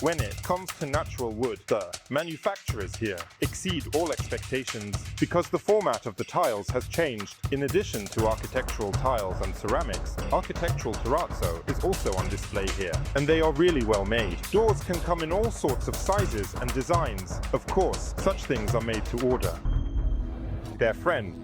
When it comes to natural wood, the manufacturers here exceed all expectations because the format of the tiles has changed. In addition to architectural tiles and ceramics, architectural terrazzo is also on display here, and they are really well made. Doors can come in all sorts of sizes and designs. Of course, such things are made to order. Their friend.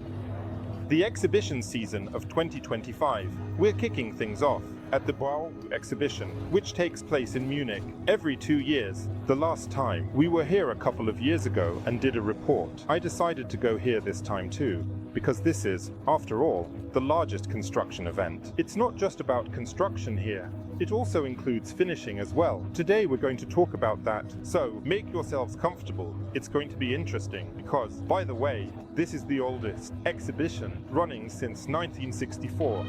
The exhibition season of 2025, we're kicking things off at the BAU exhibition, which takes place in Munich every 2 years. The last time we were here a couple of years ago and did a report. I decided to go here this time too, because this is, after all, the largest construction event. It's not just about construction here, it also includes finishing as well. Today we're going to talk about that, so make yourselves comfortable. It's going to be interesting because, by the way, this is the oldest exhibition running since 1964.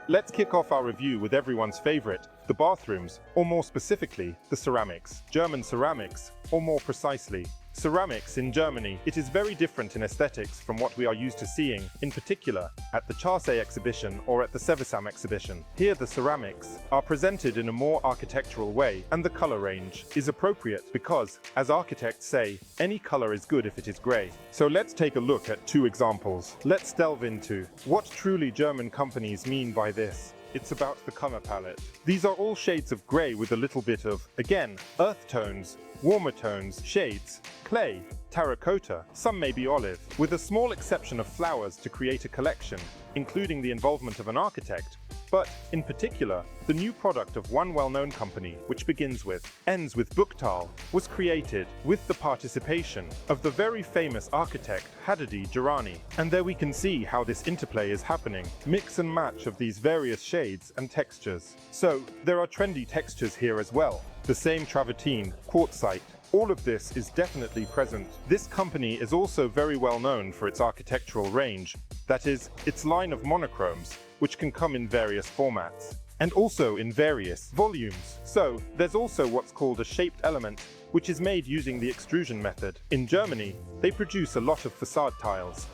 Let's kick off our review with everyone's favorite, the bathrooms, or more specifically, the ceramics. German ceramics, or more precisely, ceramics in Germany. It is very different in aesthetics from what we are used to seeing, in particular, at the Chasset exhibition or at the Sevesam exhibition. Here the ceramics are presented in a more architectural way, and the color range is appropriate because, as architects say, any color is good if it is gray. So let's take a look at 2 examples. Let's delve into what truly German companies mean by this. It's about the color palette. These are all shades of gray with a little bit of, again, earth tones, warmer tones, shades, clay, terracotta, some may be olive, with a small exception of flowers to create a collection, including the involvement of an architect, but, in particular, the new product of one well-known company, which begins with, ends with Buchtal, was created with the participation of the very famous architect Haddadi Girani. And there we can see how this interplay is happening, mix and match of these various shades and textures. So, there are trendy textures here as well. The same travertine, quartzite, all of this is definitely present. This company is also very well known for its architectural range, that is, its line of monochromes, which can come in various formats, and also in various volumes. So, there's also what's called a shaped element, which is made using the extrusion method. In Germany, they produce a lot of facade tiles.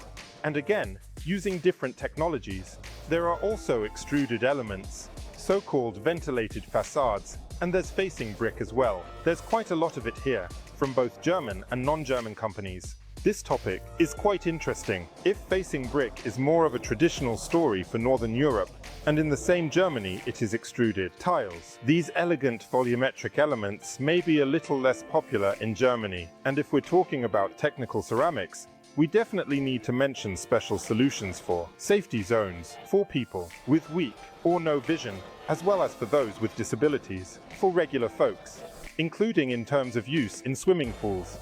And again, using different technologies, there are also extruded elements, so-called ventilated facades, and there's facing brick as well. There's quite a lot of it here, from both German and non-German companies. This topic is quite interesting. If facing brick is more of a traditional story for Northern Europe, and in the same Germany it is extruded tiles, these elegant volumetric elements may be a little less popular in Germany. And if we're talking about technical ceramics, we definitely need to mention special solutions for safety zones, for people with weak or no vision, as well as for those with disabilities, for regular folks, including in terms of use in swimming pools.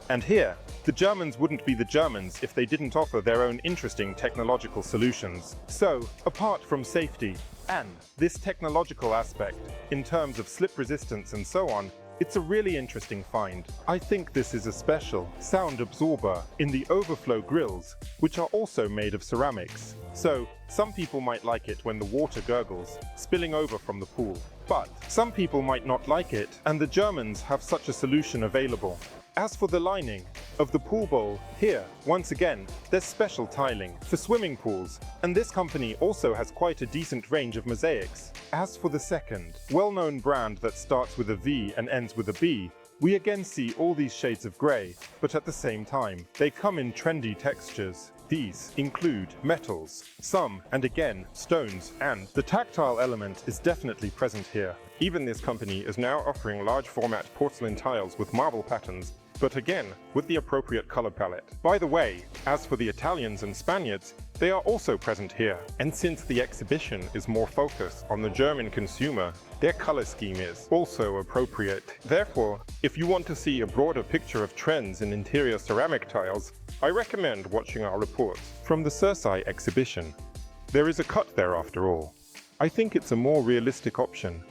And here, the Germans wouldn't be the Germans if they didn't offer their own interesting technological solutions. So, apart from safety and this technological aspect, in terms of slip resistance and so on, it's a really interesting find. I think this is a special sound absorber in the overflow grills, which are also made of ceramics. So, some people might like it when the water gurgles, spilling over from the pool. But some people might not like it, and the Germans have such a solution available. As for the lining of the pool bowl, here, once again, there's special tiling for swimming pools, and this company also has quite a decent range of mosaics. As for the second, well-known brand that starts with a V and ends with a B, we again see all these shades of grey, but at the same time, they come in trendy textures. These include metals, some, and again, stones, and the tactile element is definitely present here. Even this company is now offering large format porcelain tiles with marble patterns, but again, with the appropriate color palette. By the way, as for the Italians and Spaniards, they are also present here. And since the exhibition is more focused on the German consumer, their color scheme is also appropriate. Therefore, if you want to see a broader picture of trends in interior ceramic tiles, I recommend watching our reports from the Cersei exhibition. There is a cut there after all. I think it's a more realistic option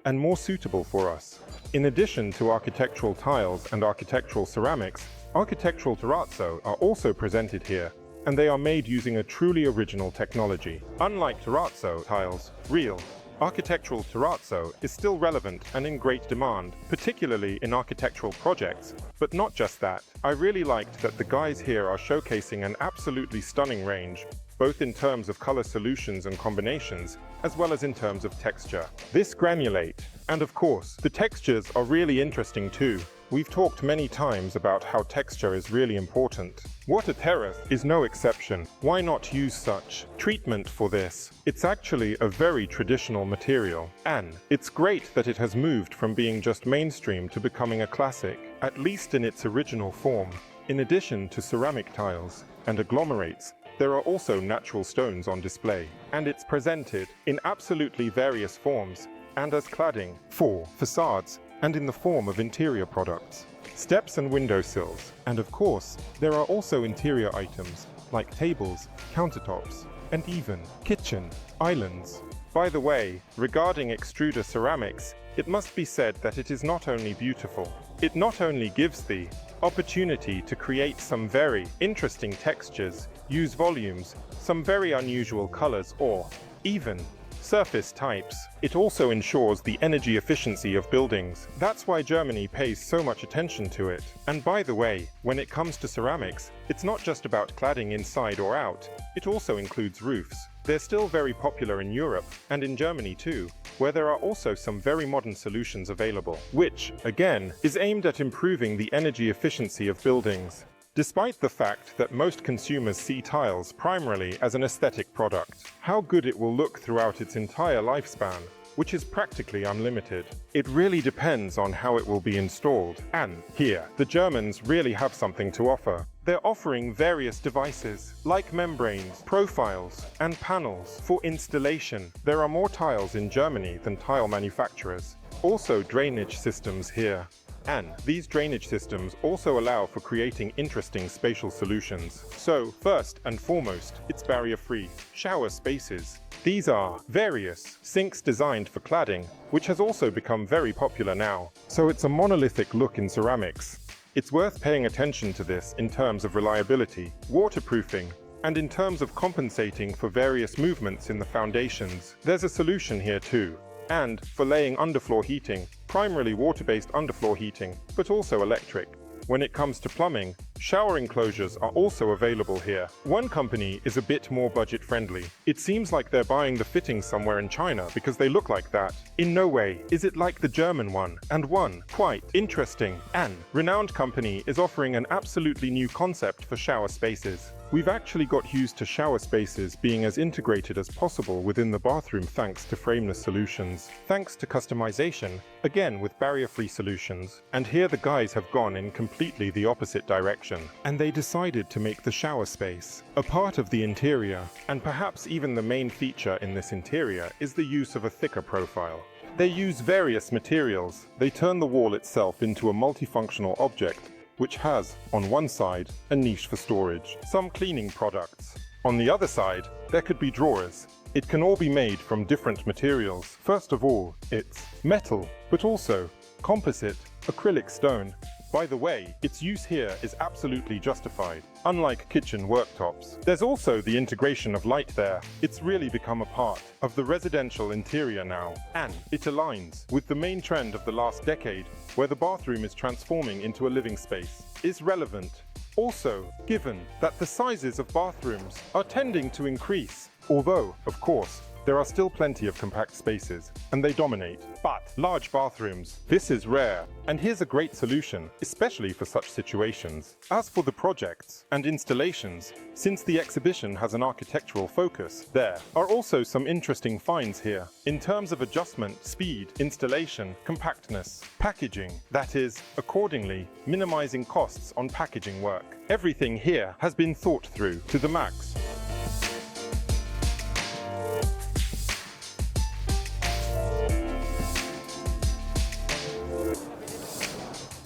and more suitable for us. In addition to architectural tiles and architectural ceramics, architectural terrazzo are also presented here, and they are made using a truly original technology. Unlike terrazzo tiles, real architectural terrazzo is still relevant and in great demand, particularly in architectural projects. But not just that, I really liked that the guys here are showcasing an absolutely stunning range, both in terms of color solutions and combinations, as well as in terms of texture. This granulate, and of course, the textures are really interesting too. We've talked many times about how texture is really important. Water terrace is no exception. Why not use such treatment for this? It's actually a very traditional material, and it's great that it has moved from being just mainstream to becoming a classic, at least in its original form. In addition to ceramic tiles and agglomerates, there are also natural stones on display, and it's presented in absolutely various forms and as cladding for facades and in the form of interior products, steps and windowsills. And of course, there are also interior items like tables, countertops, and even kitchen islands. By the way, regarding extruder ceramics, it must be said that it is not only beautiful, it not only gives the opportunity to create some very interesting textures, use volumes, some very unusual colors, or even surface types. It also ensures the energy efficiency of buildings. That's why Germany pays so much attention to it. And by the way, when it comes to ceramics, it's not just about cladding inside or out, it also includes roofs. They're still very popular in Europe, and in Germany too, where there are also some very modern solutions available, which, again, is aimed at improving the energy efficiency of buildings. Despite the fact that most consumers see tiles primarily as an aesthetic product, how good it will look throughout its entire lifespan, which is practically unlimited. It really depends on how it will be installed. And here, the Germans really have something to offer. They're offering various devices, like membranes, profiles, and panels for installation. There are more tiles in Germany than tile manufacturers. Also drainage systems here. And these drainage systems also allow for creating interesting spatial solutions. So, first and foremost, it's barrier-free shower spaces. These are various sinks designed for cladding, which has also become very popular now. So it's a monolithic look in ceramics. It's worth paying attention to this in terms of reliability, waterproofing, and in terms of compensating for various movements in the foundations. There's a solution here too. And for laying underfloor heating, primarily water-based underfloor heating, but also electric. When it comes to plumbing, shower enclosures are also available here. One company is a bit more budget-friendly. It seems like they're buying the fittings somewhere in China because they look like that. In no way is it like the German one, and one quite interesting and renowned company is offering an absolutely new concept for shower spaces. We've actually got used to shower spaces being as integrated as possible within the bathroom thanks to frameless solutions, thanks to customization, again with barrier-free solutions. And here the guys have gone in completely the opposite direction, and they decided to make the shower space a part of the interior, and perhaps even the main feature in this interior is the use of a thicker profile. They use various materials. They turn the wall itself into a multifunctional object, which has, on one side, a niche for storage, some cleaning products. On the other side, there could be drawers. It can all be made from different materials. First of all, it's metal, but also composite, acrylic stone. By the way, its use here is absolutely justified. Unlike kitchen worktops, there's also the integration of light there. It's really become a part of the residential interior now, and it aligns with the main trend of the last decade, where the bathroom is transforming into a living space. Is relevant. Also, given that the sizes of bathrooms are tending to increase, although, of course, there are still plenty of compact spaces, and they dominate. But large bathrooms, this is rare. And here's a great solution, especially for such situations. As for the projects and installations, since the exhibition has an architectural focus, there are also some interesting finds here. In terms of adjustment, speed, installation, compactness, packaging, that is, accordingly, minimizing costs on packaging work. Everything here has been thought through to the max.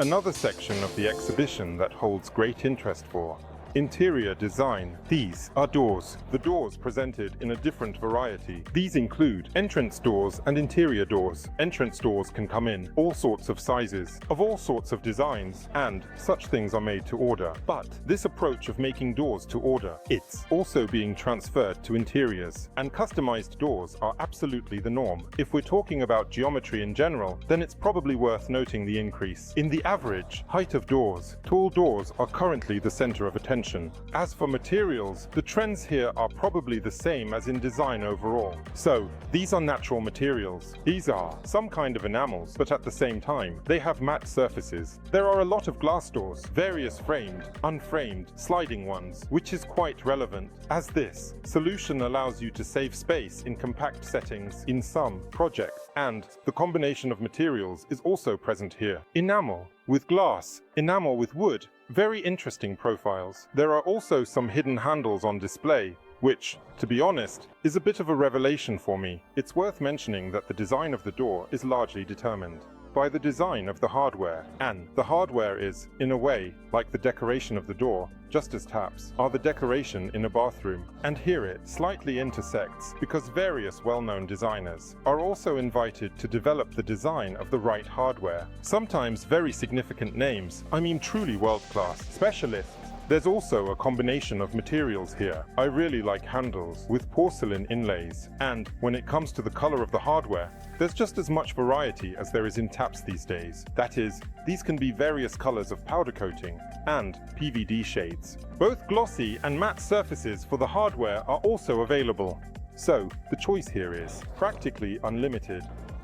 Another section of the exhibition that holds great interest for Interior design. These are doors. The doors presented in a different variety. These include entrance doors and interior doors. Entrance doors can come in all sorts of sizes, of all sorts of designs, and such things are made to order. But this approach of making doors to order, it's also being transferred to interiors, and customized doors are absolutely the norm. If we're talking about geometry in general, then it's probably worth noting the increase in the average height of doors. Tall doors are currently the center of attention. As for materials, the trends here are probably the same as in design overall. So, these are natural materials. These are some kind of enamels, but at the same time, they have matte surfaces. There are a lot of glass doors, various framed, unframed, sliding ones, which is quite relevant, as this solution allows you to save space in compact settings in some projects, and the combination of materials is also present here. Enamel with glass, enamel with wood, very interesting profiles. There are also some hidden handles on display, which, to be honest, is a bit of a revelation for me. It's worth mentioning that the design of the door is largely determined by the design of the hardware, and the hardware is, in a way, like the decoration of the door, just as taps are the decoration in a bathroom. And here it slightly intersects, because various well-known designers are also invited to develop the design of the right hardware. Sometimes very significant names, I mean truly world-class specialists. There's also a combination of materials here. I really like handles with porcelain inlays, and when it comes to the color of the hardware, there's just as much variety as there is in taps these days. That is, these can be various colors of powder coating and PVD shades. Both glossy and matte surfaces for the hardware are also available. So, the choice here is practically unlimited.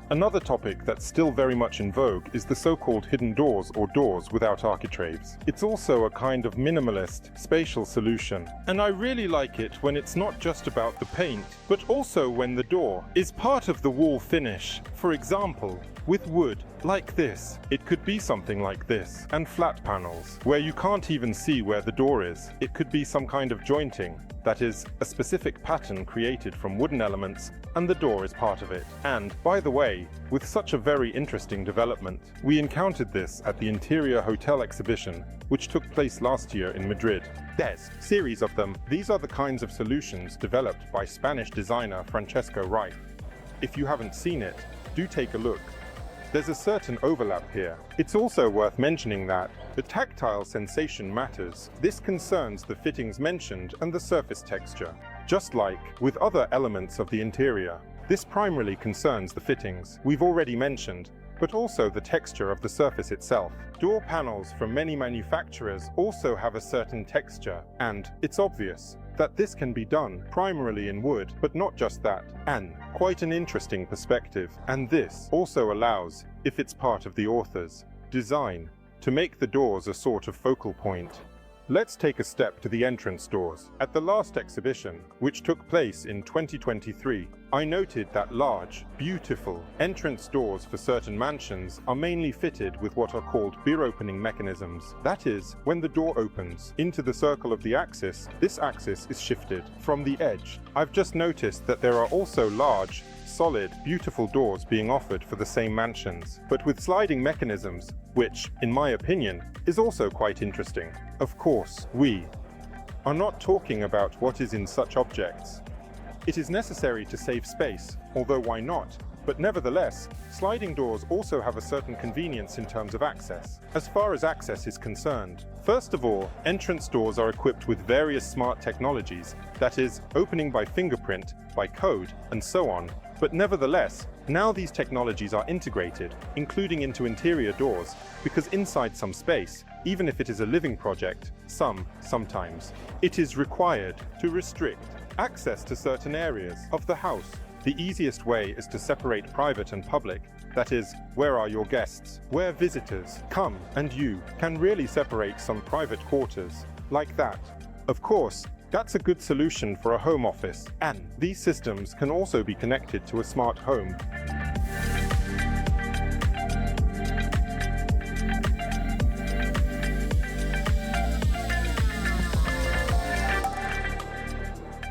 Another topic that's still very much in vogue is the so-called hidden doors or doors without architraves. It's also a kind of minimalist, spatial solution, and I really like it when it's not just about the paint, but also when the door is part of the wall finish. For example, with wood, like this. It could be something like this, and flat panels, where you can't even see where the door is. It could be some kind of jointing, that is, a specific pattern created from wooden elements, and the door is part of it. And, by the way, with such a very interesting development, we encountered this at the Interior Hotel exhibition, which took place last year in Madrid. There's a series of them. These are the kinds of solutions developed by Spanish designer Francesco Rife. If you haven't seen it, do take a look. There's a certain overlap here. It's also worth mentioning that the tactile sensation matters. This concerns the fittings mentioned and the surface texture. Just like with other elements of the interior, this primarily concerns the fittings we've already mentioned, but also the texture of the surface itself. Door panels from many manufacturers also have a certain texture, and it's obvious that this can be done primarily in wood, but not just that, and quite an interesting perspective. And this also allows, if it's part of the author's design, to make the doors a sort of focal point. Let's take a step to the entrance doors. At the last exhibition, which took place in 2023, I noted that large, beautiful entrance doors for certain mansions are mainly fitted with what are called beer opening mechanisms. That is, when the door opens into the circle of the axis, this axis is shifted from the edge. I've just noticed that there are also large, solid, beautiful doors being offered for the same mansions, but with sliding mechanisms, which, in my opinion, is also quite interesting. Of course, we are not talking about what is in such objects. It is necessary to save space, although why not? But nevertheless, sliding doors also have a certain convenience in terms of access. As far as access is concerned, first of all, entrance doors are equipped with various smart technologies, that is, opening by fingerprint, by code, and so on. But nevertheless, now these technologies are integrated, including into interior doors, because inside some space, even if it is a living project, sometimes, it is required to restrict access to certain areas of the house. The easiest way is to separate private and public. That is, where are your guests? Where visitors come, and you can really separate some private quarters, like that. Of course, that's a good solution for a home office, and these systems can also be connected to a smart home.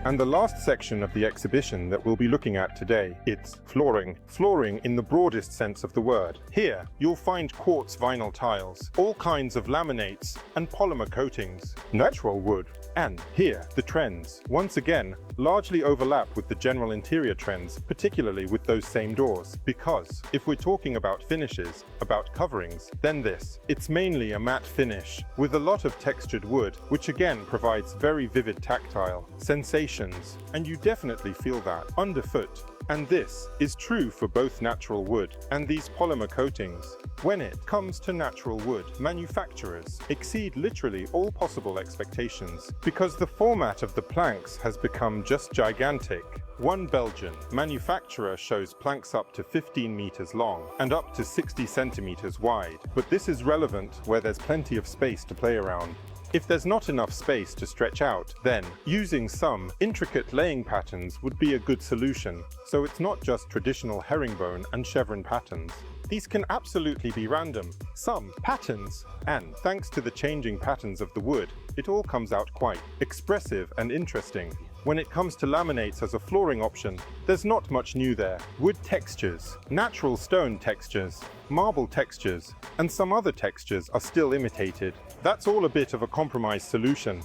And the last section of the exhibition that we'll be looking at today, it's flooring. Flooring in the broadest sense of the word. Here, you'll find quartz vinyl tiles, all kinds of laminates and polymer coatings, natural wood. And here, the trends, once again, largely overlap with the general interior trends, particularly with those same doors. Because if we're talking about finishes, about coverings, then it's mainly a matte finish with a lot of textured wood, which again provides very vivid tactile sensations, and you definitely feel that underfoot. And this is true for both natural wood and these polymer coatings. When it comes to natural wood, manufacturers exceed literally all possible expectations because the format of the planks has become just gigantic. One Belgian manufacturer shows planks up to 15 meters long and up to 60 centimeters wide, but this is relevant where there's plenty of space to play around. If there's not enough space to stretch out, then using some intricate laying patterns would be a good solution. So it's not just traditional herringbone and chevron patterns. These can absolutely be random, some patterns, and thanks to the changing patterns of the wood, it all comes out quite expressive and interesting. When it comes to laminates as a flooring option, there's not much new there. Wood textures, natural stone textures, marble textures, and some other textures are still imitated. That's all a bit of a compromise solution,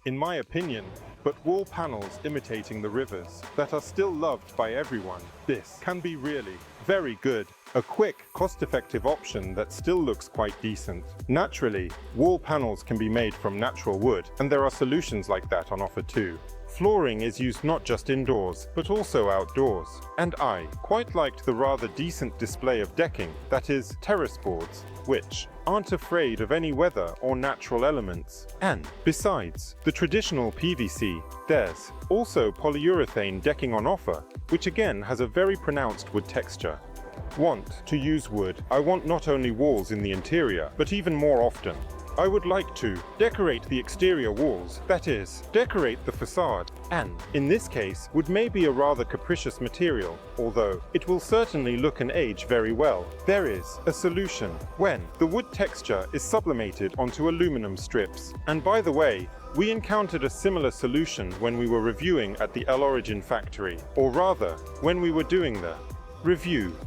in my opinion, but wall panels imitating the rivers that are still loved by everyone. This can be really very good. A quick, cost-effective option that still looks quite decent. Naturally, wall panels can be made from natural wood, and there are solutions like that on offer too. Flooring is used not just indoors, but also outdoors. And I quite liked the rather decent display of decking, that is, terrace boards, which aren't afraid of any weather or natural elements. And besides the traditional PVC, there's also polyurethane decking on offer, which again has a very pronounced wood texture. Want to use wood, I want not only walls in the interior, but even more often, I would like to decorate the exterior walls, that is, decorate the facade, and, in this case, wood may be a rather capricious material, although it will certainly look and age very well. There is a solution when the wood texture is sublimated onto aluminum strips. And by the way, we encountered a similar solution when we were reviewing at the L'Origine factory, or rather, when we were doing the review.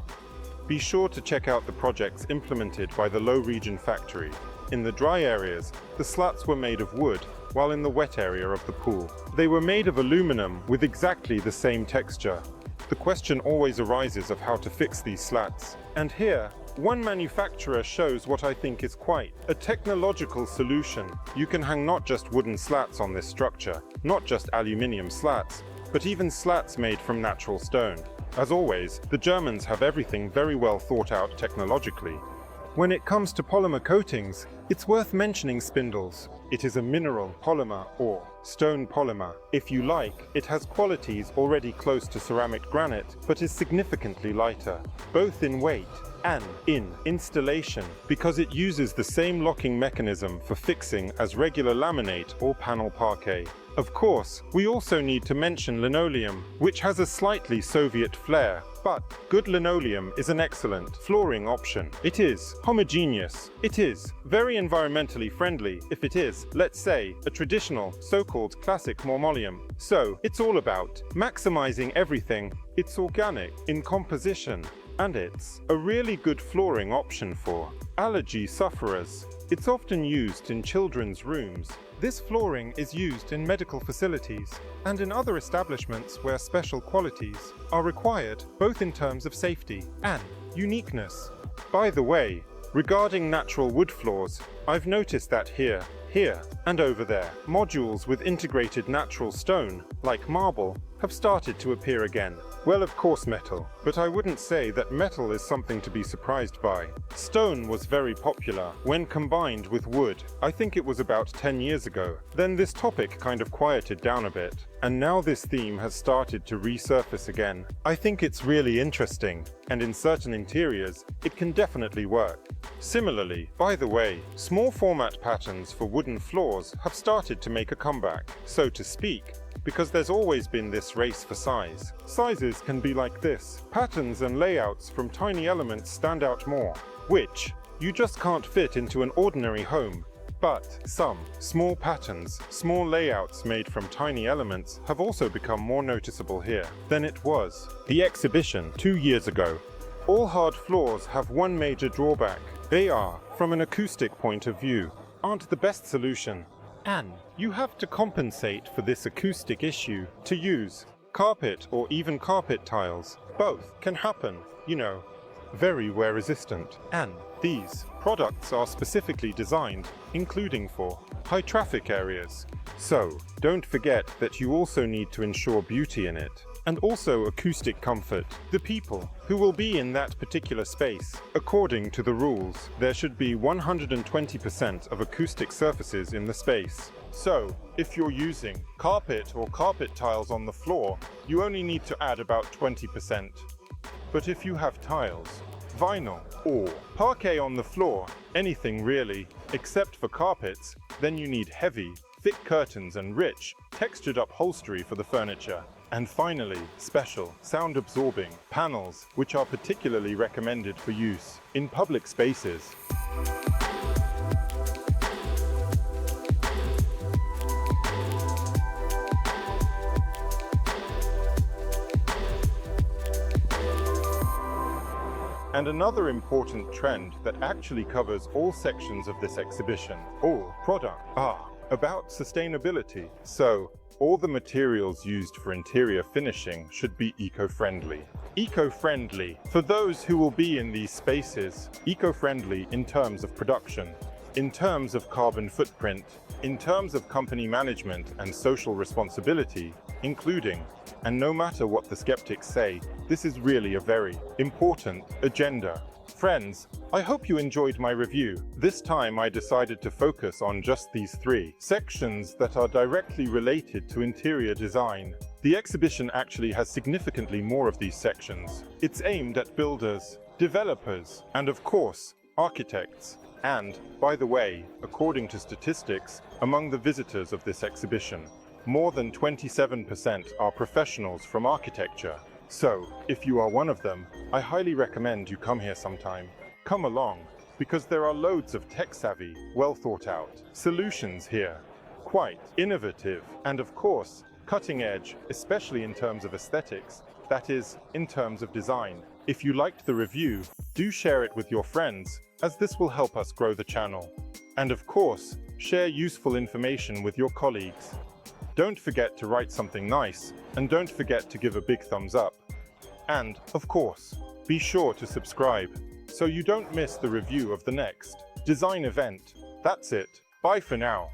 Be sure to check out the projects implemented by the Low Region factory. In the dry areas, the slats were made of wood, while in the wet area of the pool, they were made of aluminum with exactly the same texture. The question always arises of how to fix these slats. And here, one manufacturer shows what I think is quite a technological solution. You can hang not just wooden slats on this structure, not just aluminium slats, but even slats made from natural stone. As always, the Germans have everything very well thought out technologically. When it comes to polymer coatings, it's worth mentioning spindles. It is a mineral polymer or stone polymer. If you like, it has qualities already close to ceramic granite, but is significantly lighter, both in weight and in installation, because it uses the same locking mechanism for fixing as regular laminate or panel parquet. Of course, we also need to mention linoleum, which has a slightly Soviet flair, but good linoleum is an excellent flooring option. It is homogeneous. It is very environmentally friendly if it is, let's say, a traditional, so-called classic marmoleum. So, it's all about maximizing everything. It's organic in composition, and it's a really good flooring option for allergy sufferers. It's often used in children's rooms. This flooring is used in medical facilities and in other establishments where special qualities are required, both in terms of safety and uniqueness. By the way, regarding natural wood floors, I've noticed that here, and over there, modules with integrated natural stone, like marble, have started to appear again. Well, of course metal, but I wouldn't say that metal is something to be surprised by. Stone was very popular when combined with wood. I think it was about 10 years ago. Then this topic kind of quieted down a bit, and now this theme has started to resurface again. I think it's really interesting, and in certain interiors, it can definitely work. Similarly, by the way, small format patterns for wooden floors have started to make a comeback, so to speak, because there's always been this race for size. Sizes can be like this. Patterns and layouts from tiny elements stand out more, which you just can't fit into an ordinary home. But some small patterns, small layouts made from tiny elements have also become more noticeable here than it was. The exhibition 2 years ago. All hard floors have one major drawback. They are, from an acoustic point of view, aren't the best solution. And you have to compensate for this acoustic issue to use carpet or even carpet tiles. Both can happen, you know, very wear resistant. And these products are specifically designed, including for high traffic areas. So don't forget that you also need to ensure beauty in it. And also acoustic comfort. The people who will be in that particular space, according to the rules, there should be 120% of acoustic surfaces in the space. So, if you're using carpet or carpet tiles on the floor, you only need to add about 20%. But if you have tiles, vinyl, or parquet on the floor, anything really, except for carpets, then you need heavy, thick curtains and rich, textured upholstery for the furniture. And finally, special, sound-absorbing panels, which are particularly recommended for use in public spaces. And another important trend that actually covers all sections of this exhibition, all products are about sustainability. So, all the materials used for interior finishing should be eco-friendly. Eco-friendly for those who will be in these spaces. Eco-friendly in terms of production, in terms of carbon footprint, in terms of company management and social responsibility, including, and no matter what the skeptics say, this is really a very important agenda. Friends, I hope you enjoyed my review. This time I decided to focus on just these 3 sections that are directly related to interior design. The exhibition actually has significantly more of these sections. It's aimed at builders, developers, and of course, architects. And, by the way, according to statistics, among the visitors of this exhibition, more than 27% are professionals from architecture. So, if you are one of them, I highly recommend you come here sometime. Come along, because there are loads of tech-savvy, well-thought-out solutions here. Quite innovative, and of course, cutting-edge, especially in terms of aesthetics, that is, in terms of design. If you liked the review, do share it with your friends, as this will help us grow the channel. And of course, share useful information with your colleagues. Don't forget to write something nice, and don't forget to give a big thumbs up. And, of course, be sure to subscribe, so you don't miss the review of the next design event. That's it. Bye for now.